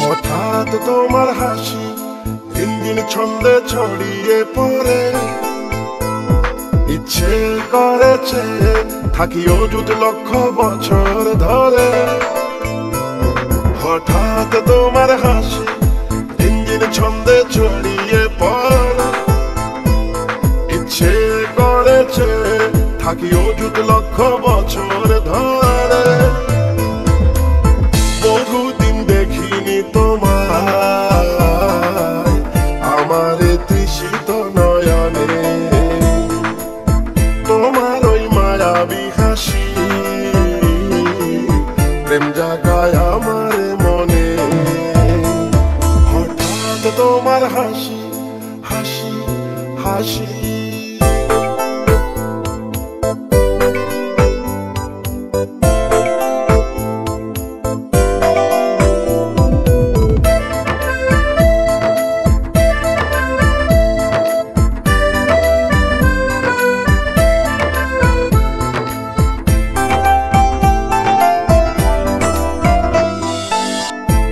হঠাৎ তোমার হাসি দিন দিন ছন্দে ছড়িয়ে পড়ে, ইচ্ছে করেছে থাকি অযুত লক্ষ বছর ধরে। হঠাৎ তোমার হাসি দিন দিন ছন্দে ছড়িয়ে পড়ে, ইচ্ছে করেছে থাকি অযুত লক্ষ বছর ধরে। বহুদিন দেখিনি তোমায় আমার তৃষিত নয়নে, তোমার ওই মায়াবী হাসি প্রেম জাগায় আমার মনে। হঠাৎ তোমার হাসি হাসি হাসি,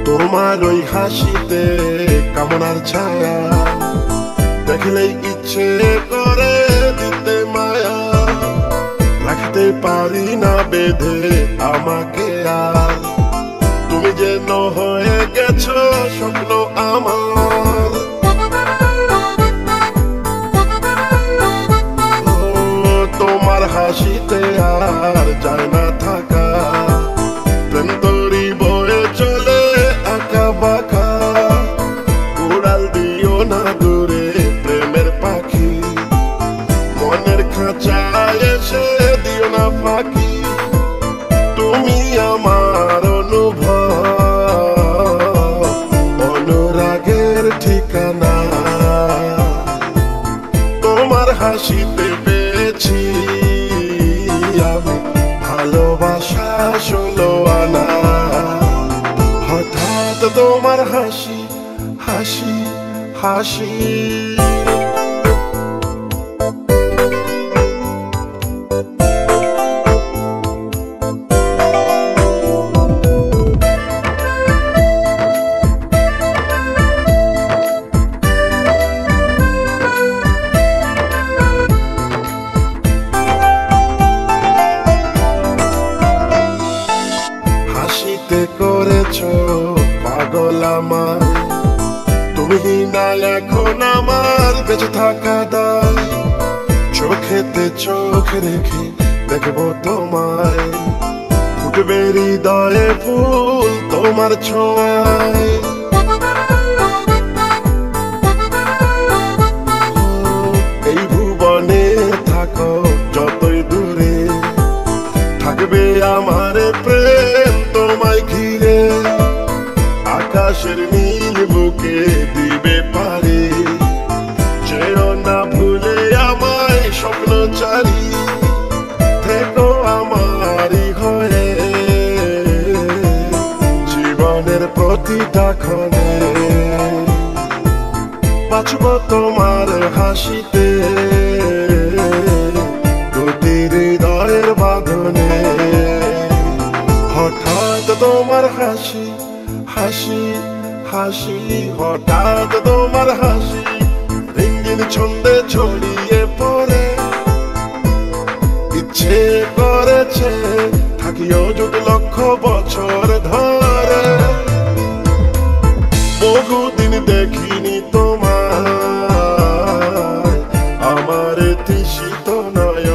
তোমার ওই হাসিতে কামনার ছায়া দেখলেই ইচ্ছে করে দিতে মায়া। রাখতে পারি না বেঁধে আমাকে আর, তুমি যেন হয়ে গেছো স্বপ্ন আমার। তোমার হাসিতে আর যায় না থাকা, প্রেম তরি বয়ে চলে আঁকা বাঁকা। উড়াল দিও না দূরে প্রেমের পাখি, মনের খাঁচায় এসে দিও না ফাঁকি। তুমি আমার অনুভব, অনুরাগের ঠিকানা। তোমার হাসিতে পেয়েছি আমি ভালোবাসা 16 আনা। হঠাৎ তোমার হাসি হাসি হাসি, হাসিতে করেছো পাগল আমায়। তুমি না এখন আমার বেঁচে থাকা দায়, চোখেতে চোখ রেখে দেখবো তোমায়। ফুটবে হৃদয়ে ফুল তোমার ছোঁয়ায়, এই ভুবনে থাকো যতই দূরে, থাকবে আমার প্রেম তোমায় ঘিরে। আকাশের নীল বুকে দিবে পারে, যেও না ভুলে আমায় স্বপ্নচারী। থেকো আমারই হয়ে জীবনের প্রতিটা ক্ষণে, বাঁচব তোমার হাসিতে দুটি হৃদয়ের বাঁধনে। হঠাৎ তোমার হাসি হাসি হাসি, হঠাৎ তোমার হাসি রঙিন ছন্দে ছড়িয়ে পড়ে, ইচ্ছে করেছে থাকি অযুত লক্ষ বছর ধরে। বহুদিন দেখিনি তোমায় আমার তৃষিত নয়নে।